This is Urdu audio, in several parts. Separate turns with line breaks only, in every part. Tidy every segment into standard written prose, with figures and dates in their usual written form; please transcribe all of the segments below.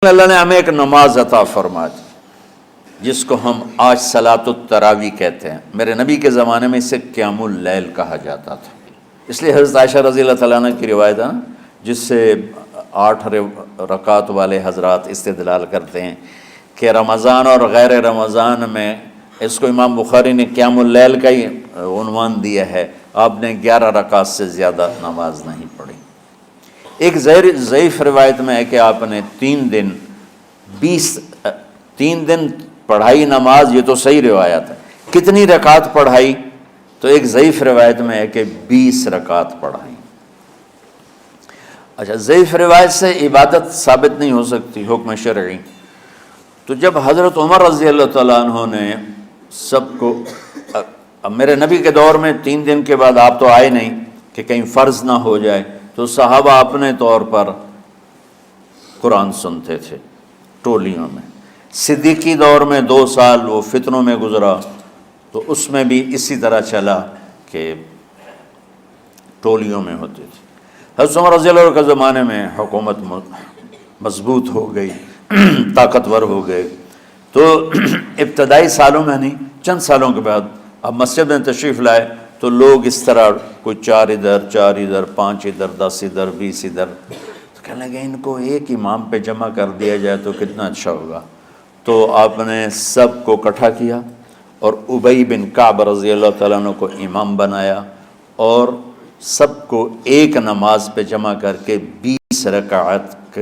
اللہ نے ہمیں ایک نماز عطا فرما دی جس کو ہم آج صلاۃ التراویح کہتے ہیں۔ میرے نبی کے زمانے میں اسے قیام اللیل کہا جاتا تھا، اس لیے حضرت عائشہ رضی اللہ تعالیٰ عنہ کی روایت ہے جس سے 8 رکعت والے حضرات استدلال کرتے ہیں کہ رمضان اور غیر رمضان میں اس کو امام بخاری نے قیام اللیل کا ہی عنوان دیا ہے۔ آپ نے 11 رکعت سے زیادہ نماز نہیں پڑھی۔ ایک ضعیف روایت میں ہے کہ آپ نے 3 دن پڑھائی نماز، یہ تو صحیح روایت ہے۔ کتنی رکعت پڑھائی؟ تو ایک ضعیف روایت میں ہے کہ 20 رکعت پڑھائی۔ اچھا، ضعیف روایت سے عبادت ثابت نہیں ہو سکتی حکم شرعی۔ تو جب حضرت عمر رضی اللہ تعالیٰ عنہ نے سب کو، اب میرے نبی کے دور میں 3 دن کے بعد آپ تو آئے نہیں کہ کہیں فرض نہ ہو جائے، تو صحابہ اپنے طور پر قرآن سنتے تھے ٹولیوں میں۔ صدیقی دور میں 2 سال وہ فتنوں میں گزرا، تو اس میں بھی اسی طرح چلا کہ ٹولیوں میں ہوتے تھے۔ حضرت عمر رضی اللہ عنہ کے زمانے میں حکومت مضبوط ہو گئی، طاقتور ہو گئے، تو ابتدائی سالوں میں نہیں، چند سالوں کے بعد اب مسجد میں تشریف لائے تو لوگ اس طرح کوئی 4 ادھر 4 ادھر 5 ادھر 10 ادھر 20 ادھر، تو کہنے لگے ان کو ایک امام پہ جمع کر دیا جائے تو کتنا اچھا ہوگا۔ تو آپ نے سب کو اکٹھا کیا اور ابی بن کعب رضی اللہ تعالیٰ عنہ کو امام بنایا اور سب کو ایک نماز پہ جمع کر کے 20 رکعت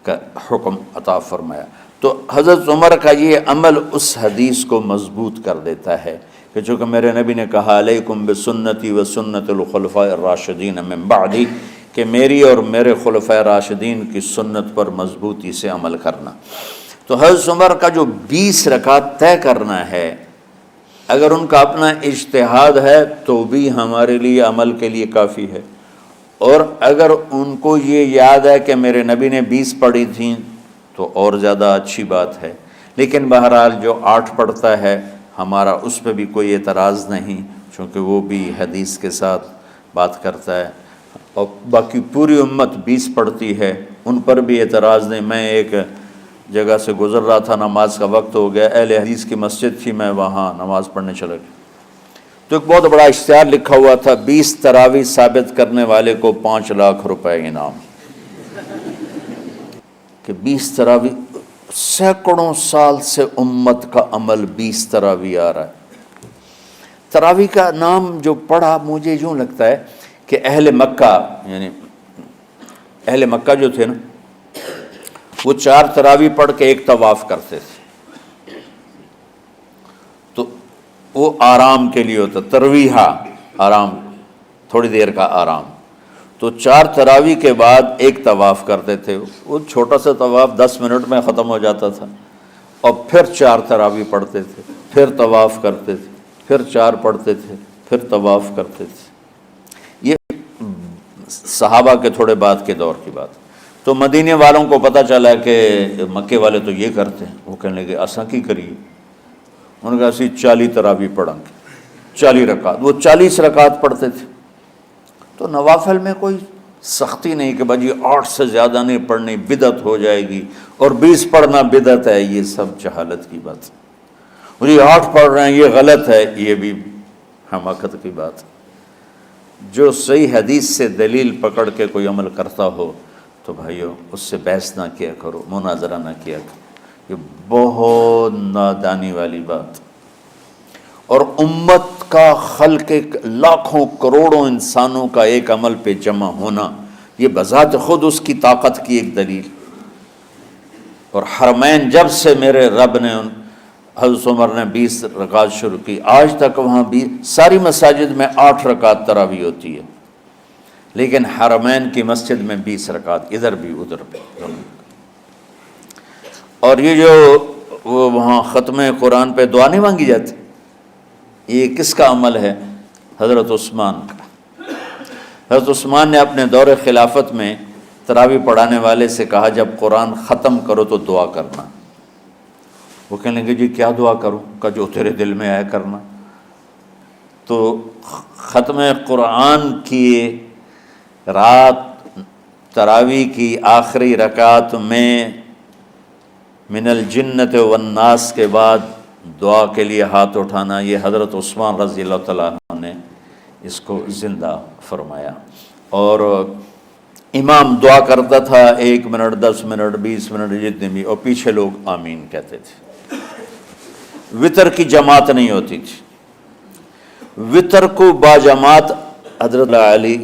کا حکم عطا فرمایا۔ تو حضرت عمر کا یہ عمل اس حدیث کو مضبوط کر دیتا ہے کہ چونکہ میرے نبی نے کہا علیکم بسنتی و سنت الخلفاء الراشدین من بعدی، کہ میری اور میرے خلفاء راشدین کی سنت پر مضبوطی سے عمل کرنا۔ تو حضرت عمر کا جو 20 رکعت طے کرنا ہے، اگر ان کا اپنا اجتہاد ہے تو بھی ہمارے لیے عمل کے لیے کافی ہے، اور اگر ان کو یہ یاد ہے کہ میرے نبی نے 20 پڑھی تھیں تو اور زیادہ اچھی بات ہے۔ لیکن بہرحال جو 8 پڑھتا ہے ہمارا اس پہ بھی کوئی اعتراض نہیں، چونکہ وہ بھی حدیث کے ساتھ بات کرتا ہے، اور باقی پوری امت 20 پڑھتی ہے، ان پر بھی اعتراض نہیں۔ میں ایک جگہ سے گزر رہا تھا، نماز کا وقت ہو گیا، اہل حدیث کی مسجد تھی، میں وہاں نماز پڑھنے چلا گیا، تو ایک بہت بڑا اشتہار لکھا ہوا تھا، 20 تراویح ثابت کرنے والے کو 5 لاکھ روپے انعام۔ کہ 20 تراویح، سینکڑوں سال سے امت کا عمل 20 تراویح آ رہا ہے۔ تراویح کا نام جو پڑھا، مجھے یوں لگتا ہے کہ اہل مکہ، یعنی اہل مکہ جو تھے نا، وہ 4 تراویح پڑھ کے ایک طواف کرتے تھے، تو وہ آرام کے لیے ہوتا، ترویحہ آرام، تھوڑی دیر کا آرام۔ تو 4 تراویح کے بعد ایک طواف کرتے تھے، وہ چھوٹا سا طواف 10 منٹ میں ختم ہو جاتا تھا، اور پھر 4 تراویح پڑھتے تھے، پھر طواف کرتے تھے، پھر 4 پڑھتے تھے، پھر طواف کرتے تھے۔ یہ صحابہ کے تھوڑے بعد کے دور کی بات۔ تو مدینے والوں کو پتہ چلا کہ مکے والے تو یہ کرتے ہیں، وہ کہنے لگے اساں کی کریے؟ انہوں نے کہا اسی 40 تراویح پڑھیں گے، 40 رکعت، وہ 40 رکعت پڑھتے تھے۔ تو نوافل میں کوئی سختی نہیں کہ بھائی 8 سے زیادہ نہیں پڑھنی، بدعت ہو جائے گی، اور 20 پڑھنا بدعت ہے، یہ سب جہالت کی بات ہے۔ اور یہ 8 پڑھ رہے ہیں یہ غلط ہے، یہ بھی حماقت کی بات ہے۔ جو صحیح حدیث سے دلیل پکڑ کے کوئی عمل کرتا ہو تو بھائیو اس سے بحث نہ کیا کرو، مناظرہ نہ کیا کرو، یہ بہت نادانی والی بات۔ اور امت کا خلق، لاکھوں کروڑوں انسانوں کا ایک عمل پہ جمع ہونا، یہ بذات خود اس کی طاقت کی ایک دلیل۔ اور حرمین جب سے میرے رب نے، حضرت عمر نے 20 رکعت شروع کی، آج تک وہاں بھی ساری مساجد میں 8 رکعت تراویح ہوتی ہے، لیکن حرمین کی مسجد میں 20 رکعت، ادھر بھی ادھر بھی۔ اور یہ جو وہ وہاں ختم قرآن پہ دعا نہیں مانگی جاتی، یہ کس کا عمل ہے؟ حضرت عثمان کا۔ حضرت عثمان نے اپنے دور خلافت میں تراویح پڑھانے والے سے کہا جب قرآن ختم کرو تو دعا کرنا۔ وہ کہنے لگے جی کیا دعا کروں؟ کہ جو تیرے دل میں آیا کرنا۔ تو ختم قرآن کی رات تراویح کی آخری رکعت میں من الجنت والناس کے بعد دعا کے لیے ہاتھ اٹھانا، یہ حضرت عثمان رضی اللہ تعالیٰ عنہ نے اس کو زندہ فرمایا۔ اور امام دعا کرتا تھا 1 منٹ 10 منٹ 20 منٹ جتنے بھی، اور پیچھے لوگ آمین کہتے تھے۔ وطر کی جماعت نہیں ہوتی تھی، وطر کو باجماعت حضرت علی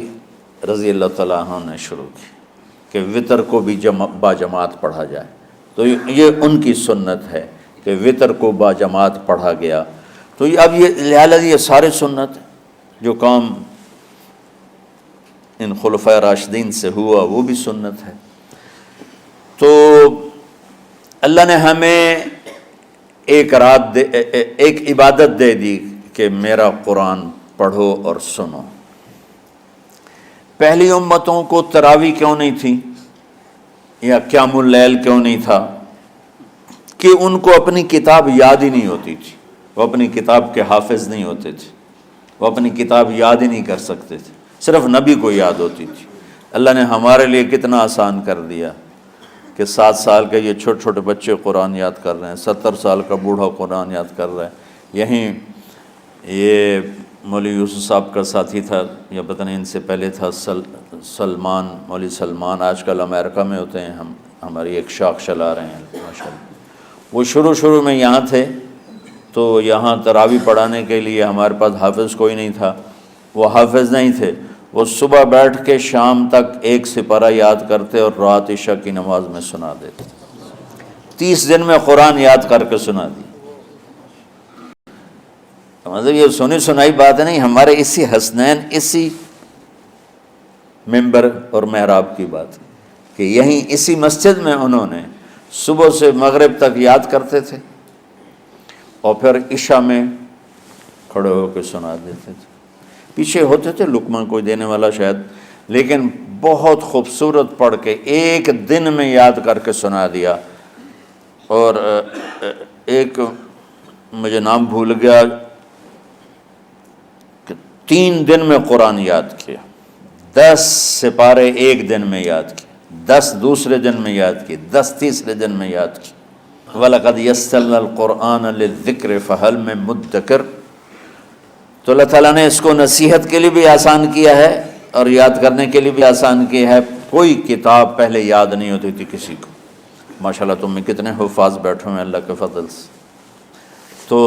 رضی اللہ تعالیٰ عنہ نے شروع کی کہ وطر کو بھی باجماعت پڑھا جائے، تو یہ ان کی سنت ہے کہ وطر کو باجماعت پڑھا گیا۔ تو اب یہ لہٰذا یہ سارے سنت جو کام ان خلفۂ راشدین سے ہوا وہ بھی سنت ہے۔ تو اللہ نے ہمیں ایک عبادت دے دی کہ میرا قرآن پڑھو اور سنو۔ پہلی امتوں کو تراویح کیوں نہیں تھی یا قیام اللیل کیوں نہیں تھا؟ کہ ان کو اپنی کتاب یاد ہی نہیں ہوتی تھی، وہ اپنی کتاب کے حافظ نہیں ہوتے تھے، وہ اپنی کتاب یاد ہی نہیں کر سکتے تھے، صرف نبی کو یاد ہوتی تھی۔ اللہ نے ہمارے لیے کتنا آسان کر دیا کہ 7 سال کے یہ چھوٹے چھوٹے بچے قرآن یاد کر رہے ہیں، 70 سال کا بوڑھا قرآن یاد کر رہا ہے۔ یہیں یہ مولوی یوسف صاحب کا ساتھی تھا، یا پتہ نہیں ان سے پہلے تھا، سلمان، مولوی سلمان، آج کل امریکہ میں ہوتے ہیں، ہماری ایک شاخ چلا رہے ہیں ماشاءاللہ۔ وہ شروع میں یہاں تھے، تو یہاں تراویح پڑھانے کے لیے ہمارے پاس حافظ کوئی نہیں تھا، وہ حافظ نہیں تھے، وہ صبح بیٹھ کے شام تک 1 سپارہ یاد کرتے اور رات عشاء کی نماز میں سنا دیتے۔ 30 دن میں قرآن یاد کر کے سنا دی۔ مطلب یہ سنی سنائی بات نہیں، ہمارے اسی حسنین، اسی ممبر اور محراب کی بات کہ یہیں اسی مسجد میں انہوں نے صبح سے مغرب تک یاد کرتے تھے اور پھر عشاء میں کھڑے ہو کے سنا دیتے تھے۔ پیچھے ہوتے تھے لقمہ کوئی دینے والا شاید، لیکن بہت خوبصورت پڑھ کے 1 دن میں یاد کر کے سنا دیا۔ اور ایک مجھے نام بھول گیا کہ 3 دن میں قرآن یاد کیا، 10 سپارے 1 دن میں یاد کیے، 10 دوسرے دن میں یاد کیے، 10 تیسرے دن میں یاد کیے۔ وَلَقَدْ يَسَّرْنَا الْقُرْآنَ لِلذِّكْرِ فَهَلْ مِن مُدَّكِرٍ۔ تو اللہ تعالیٰ نے اس کو نصیحت کے لیے بھی آسان کیا ہے اور یاد کرنے کے لیے بھی آسان کیا ہے۔ کوئی کتاب پہلے یاد نہیں ہوتی تھی کسی کو، ماشاءاللہ تم میں کتنے حفاظ بیٹھے ہیں اللہ کے فضل سے۔ تو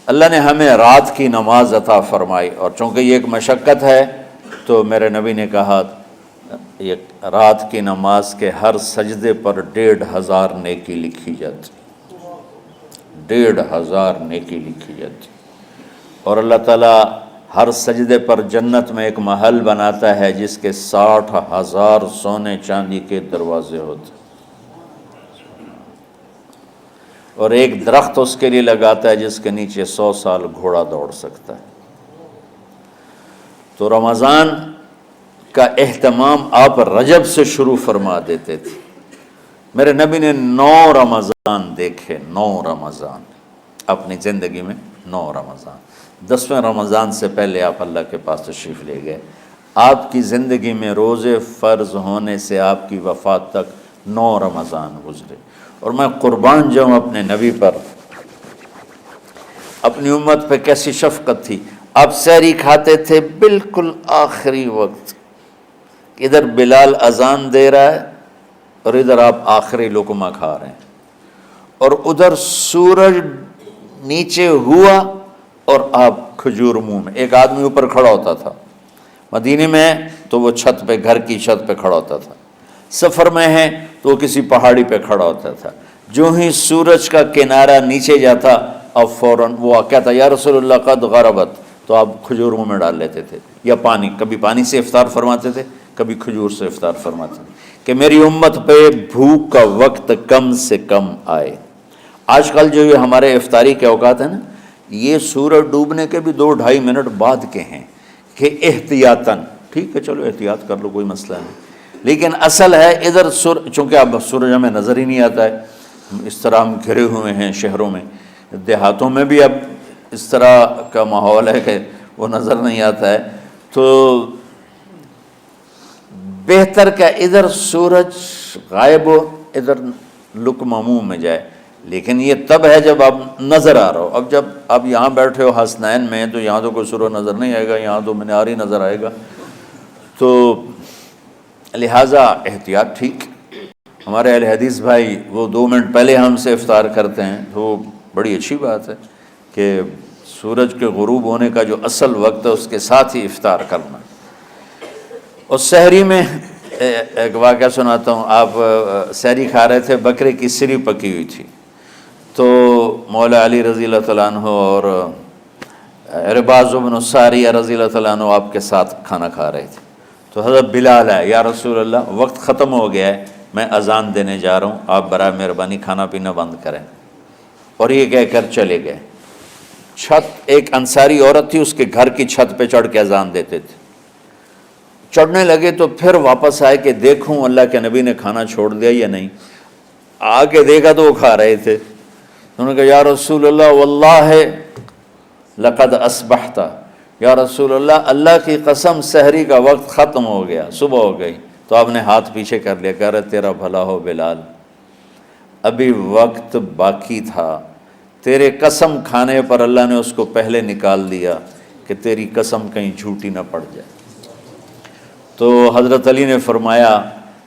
اللہ نے ہمیں رات کی نماز عطا فرمائی، اور چونکہ یہ ایک مشقت ہے تو میرے نبی نے کہا یہ رات کی نماز کے ہر سجدے پر 1500 نیکی لکھی جاتی، 1500 نیکی لکھی جاتی۔ اور اللہ تعالیٰ ہر سجدے پر جنت میں ایک محل بناتا ہے جس کے 60,000 سونے چاندی کے دروازے ہوتے، اور ایک درخت اس کے لیے لگاتا ہے جس کے نیچے 100 سال گھوڑا دوڑ سکتا ہے۔ تو رمضان کا اہتمام آپ رجب سے شروع فرما دیتے تھے۔ میرے نبی نے 9 رمضان دیکھے، 9 رمضان اپنی زندگی میں، 9 رمضان۔ 10ویں رمضان سے پہلے آپ اللہ کے پاس تشریف لے گئے۔ آپ کی زندگی میں روزے فرض ہونے سے آپ کی وفات تک 9 رمضان گزرے، اور میں قربان جاؤں اپنے نبی پر، اپنی امت پہ کیسی شفقت تھی۔ آپ سحری کھاتے تھے بالکل آخری وقت، ادھر بلال اذان دے رہا ہے اور ادھر آپ آخری لقمہ کھا رہے ہیں، اور ادھر سورج نیچے ہوا اور آپ کھجور منہ میں۔ ایک آدمی اوپر کھڑا ہوتا تھا مدینے میں تو وہ چھت پہ، گھر کی چھت پہ کھڑا ہوتا تھا، سفر میں ہے تو وہ کسی پہاڑی پہ کھڑا ہوتا تھا۔ جو ہی سورج کا کنارہ نیچے جاتا اب فوراً وہ کہتا یا رسول اللہ قد غربت، تو آپ کھجور منہ میں ڈال لیتے تھے، یا پانی، کبھی پانی سے افطار فرماتے تھے، کبھی کھجور سے افطار فرماتے تھے، کہ میری امت پہ بھوک کا وقت کم سے کم آئے۔ آج کل جو یہ ہمارے افطاری کے اوقات ہیں نا، یہ سورج ڈوبنے کے بھی 2-2.5 منٹ بعد کے ہیں کہ احتیاطاً، ٹھیک ہے چلو احتیاط کر لو کوئی مسئلہ نہیں، لیکن اصل ہے ادھر چونکہ اب سورج ہمیں نظر ہی نہیں آتا ہے، اس طرح ہم گھرے ہوئے ہیں شہروں میں، دیہاتوں میں بھی اب اس طرح کا ماحول ہے کہ وہ نظر نہیں آتا ہے، تو بہتر کہ ادھر سورج غائب ہو، ادھر لقمہ منہ میں جائے، لیکن یہ تب ہے جب آپ نظر آ رہا ہو۔ اب جب آپ یہاں بیٹھے ہو حسنین میں تو یہاں تو کوئی سورہ نظر نہیں آئے گا، یہاں تو منار ہی نظر آئے گا، تو لہٰذا احتیاط ٹھیک۔ ہمارے اہل حدیث بھائی وہ 2 منٹ پہلے ہم سے افطار کرتے ہیں، تو بڑی اچھی بات ہے کہ سورج کے غروب ہونے کا جو اصل وقت ہے اس کے ساتھ ہی افطار کرنا۔ اور سحری میں ایک واقعہ سناتا ہوں، آپ سحری کھا رہے تھے، بکرے کی سری پکی ہوئی تھی، تو مولا علی رضی اللہ تعالیٰ عنہ اور عرباض بن ساریہ رضی اللہ تعالیٰ عنہ آپ کے ساتھ کھانا کھا رہے تھے۔ تو حضرت بلال ہے، یا رسول اللہ وقت ختم ہو گیا ہے، میں اذان دینے جا رہا ہوں، آپ برائے مہربانی کھانا پینا بند کریں۔ اور یہ کہہ کر چلے گئے۔ چھت، ایک انصاری عورت تھی، اس کے گھر کی چھت پہ چڑھ کے اذان دیتے تھے۔ چڑھنے لگے تو پھر واپس آئے کہ دیکھوں اللہ کے نبی نے کھانا چھوڑ دیا یا نہیں۔ آ کے دیکھا تو وہ کھا رہے تھے۔ انہوں نے کہا یا رسول اللہ واللہ لقد اصبحت، یا رسول اللہ اللہ کی قسم سحری کا وقت ختم ہو گیا، صبح ہو گئی۔ تو آپ نے ہاتھ پیچھے کر لیا، کہہ رہے تیرا بھلا ہو بلال، ابھی وقت باقی تھا، تیرے قسم کھانے پر اللہ نے اس کو پہلے نکال دیا کہ تیری قسم کہیں جھوٹی نہ پڑ جائے۔ تو حضرت علی نے فرمایا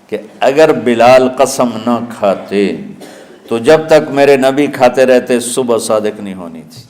کہ اگر بلال قسم نہ کھاتے تو جب تک میرے نبی کھاتے رہتے صبح صادق نہیں ہونی تھی۔